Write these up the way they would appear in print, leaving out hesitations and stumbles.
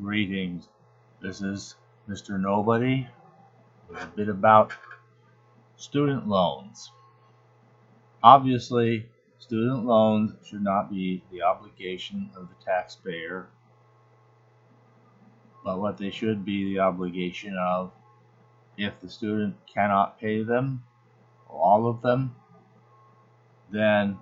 Greetings. This is Mr. Nobody with a bit about student loans. Obviously, student loans should not be the obligation of the taxpayer, but what they should be the obligation of if the student cannot pay them, or all of them, then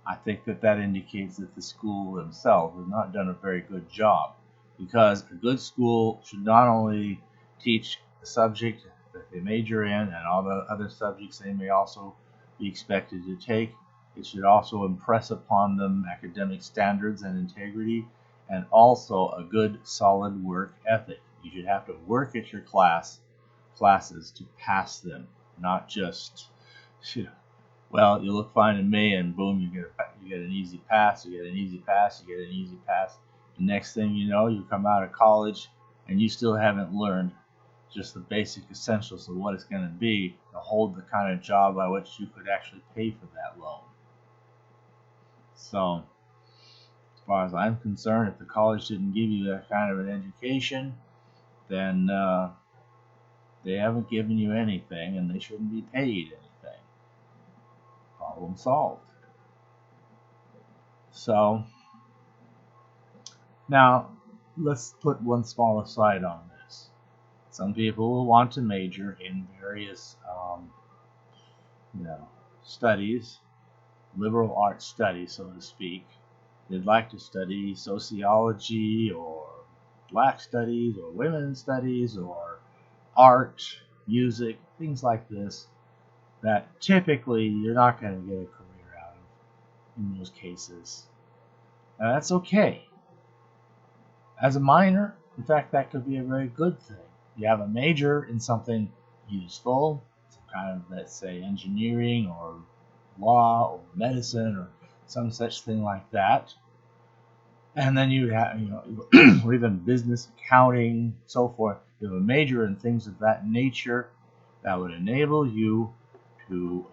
I think that indicates that the school themselves has not done a very good job, because a good school should not only teach the subject that they major in and all the other subjects they may also be expected to take. It should also impress upon them academic standards and integrity, and also a good solid work ethic. You should have to work at your classes to pass them, not just well, you look fine to me, and boom, you get an easy pass. You get an easy pass. You get an easy pass. The next thing you know, you come out of college, and you still haven't learned just the basic essentials of what it's going to be to hold the kind of job by which you could actually pay for that loan. So, as far as I'm concerned, if the college didn't give you that kind of an education, then they haven't given you anything, and they shouldn't be paid anything. Problem solved. So now let's put one small aside on this. Some people will want to major in various studies, liberal arts studies, so to speak. They'd like to study sociology or black studies or women's studies or art, music, things like this, that typically you're not going to get a career out of in those cases. Now that's okay. As a minor, in fact, that could be a very good thing. You have a major in something useful, some kind of, let's say, engineering or law or medicine or some such thing like that. And then you have, or even business, accounting, so forth. You have a major in things of that nature that would enable you to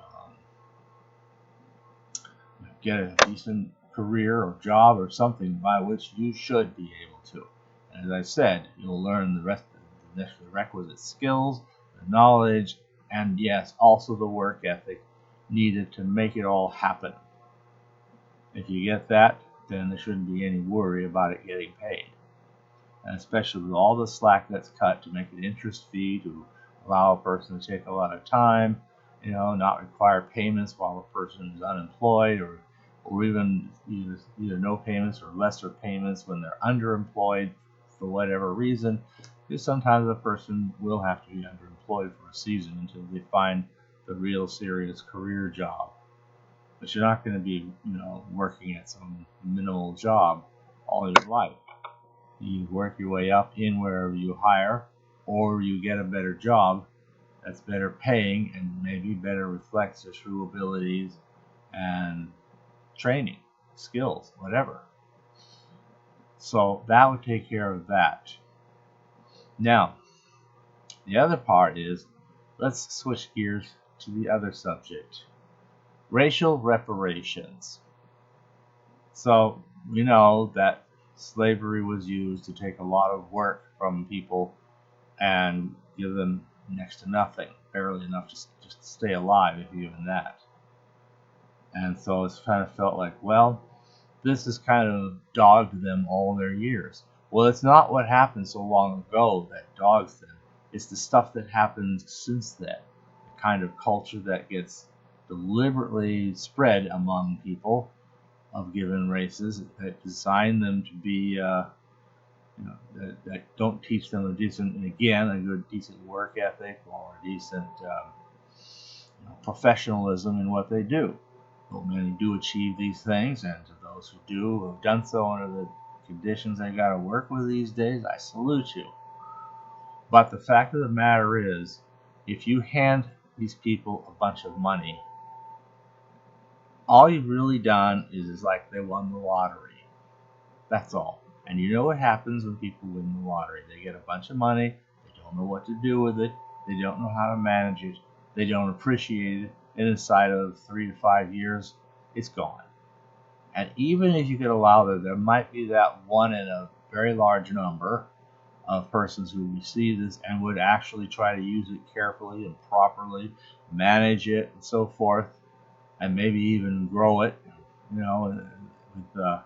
get a decent career or job or something by which you should be able to. And as I said, you'll learn the requisite skills, the knowledge, and yes, also the work ethic needed to make it all happen. If you get that, then there shouldn't be any worry about it getting paid. And especially with all the slack that's cut to make it interest-free, to allow a person to take a lot of time, not require payments while the person is unemployed, or even either no payments or lesser payments when they're underemployed for whatever reason, because sometimes a person will have to be underemployed for a season until they find the real serious career job. But you're not going to be, working at some minimal job all your life. You work your way up in wherever you hire, or you get a better job that's better paying and maybe better reflects your true abilities and training, skills, whatever. So that would take care of that. Now, the other part is, let's switch gears to the other subject. Racial reparations. So we know that slavery was used to take a lot of work from people and give them next to nothing, barely enough just to stay alive, if even that. And so it's kind of felt like, well, this has kind of dogged them all their years. Well, it's not what happened so long ago that dogs them. It's the stuff that happens since then, the kind of culture that gets deliberately spread among people of given races that design them to be, that don't teach them a good decent work ethic or a decent professionalism in what they do. Though many do achieve these things, and to those who do, who have done so under the conditions they got to work with these days, I salute you. But the fact of the matter is, if you hand these people a bunch of money, all you've really done is like they won the lottery. That's all. And you know what happens when people win the lottery? They get a bunch of money, they don't know what to do with it, they don't know how to manage it, they don't appreciate it, and inside of 3 to 5 years, it's gone. And even if you could allow that, there might be that one in a very large number of persons who receive this and would actually try to use it carefully and properly, manage it and so forth, and maybe even grow it, with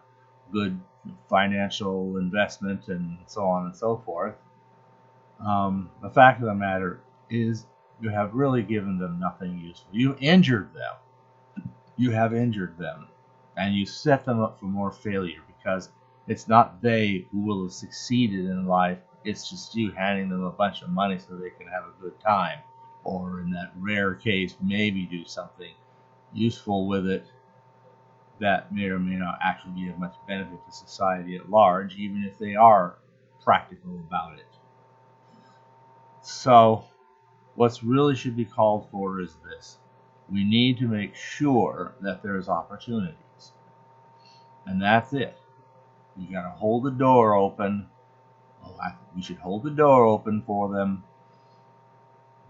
good financial investment and so on and so forth. The fact of the matter is, you have really given them nothing useful. You injured them. You have injured them, and you set them up for more failure, because it's not they who will have succeeded in life. It's just you handing them a bunch of money so they can have a good time, or in that rare case, maybe do something useful with it that may or may not actually be of much benefit to society at large, even if they are practical about it. So, what's really should be called for is this. We need to make sure that there's opportunities. And that's it. You got to hold the door open. Well, we should hold the door open for them.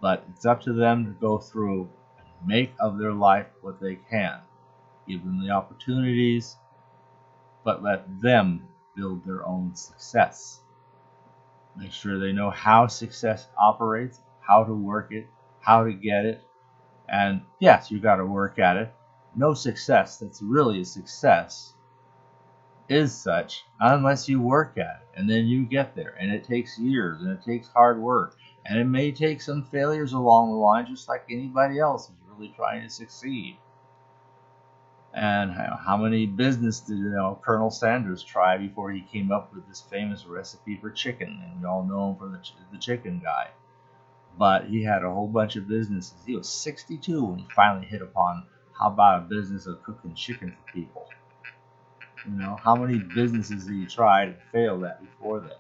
But it's up to them to go through and make of their life what they can. Give them the opportunities, but let them build their own success. Make sure they know how success operates, how to work it, how to get it. And yes, you got to work at it. No success that's really a success is such unless you work at it, and then you get there. And it takes years, and it takes hard work, and it may take some failures along the line, just like anybody else who's really trying to succeed. And how many business did Colonel Sanders try before he came up with this famous recipe for chicken? And we all know him for the chicken guy. But he had a whole bunch of businesses. He was 62 when he finally hit upon how about a business of cooking chicken for people. How many businesses did he try and failed at before then?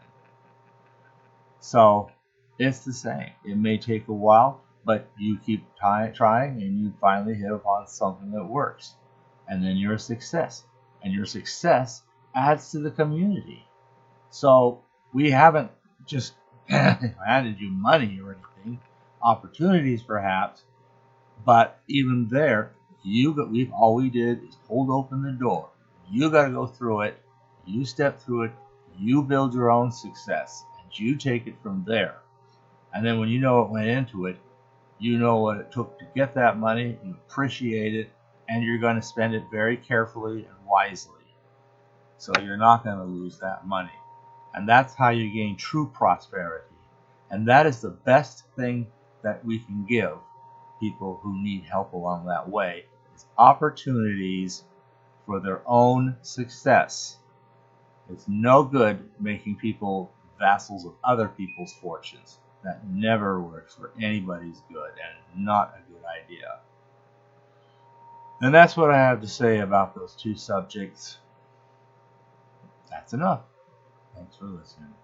So it's the same. It may take a while, but you keep trying, and you finally hit upon something that works. And then you're a success. And your success adds to the community. So we haven't just handed you money or anything, opportunities perhaps, but even there, all we did is hold open the door. You got to go through it. You step through it. You build your own success, and you take it from there. And then when you know what went into it, you know what it took to get that money. You appreciate it, and you're going to spend it very carefully and wisely. So you're not going to lose that money. And that's how you gain true prosperity. And that is the best thing that we can give people who need help along that way, is opportunities for their own success. It's no good making people vassals of other people's fortunes. That never works for anybody's good, and not a good idea. And that's what I have to say about those two subjects. That's enough. Thanks for listening.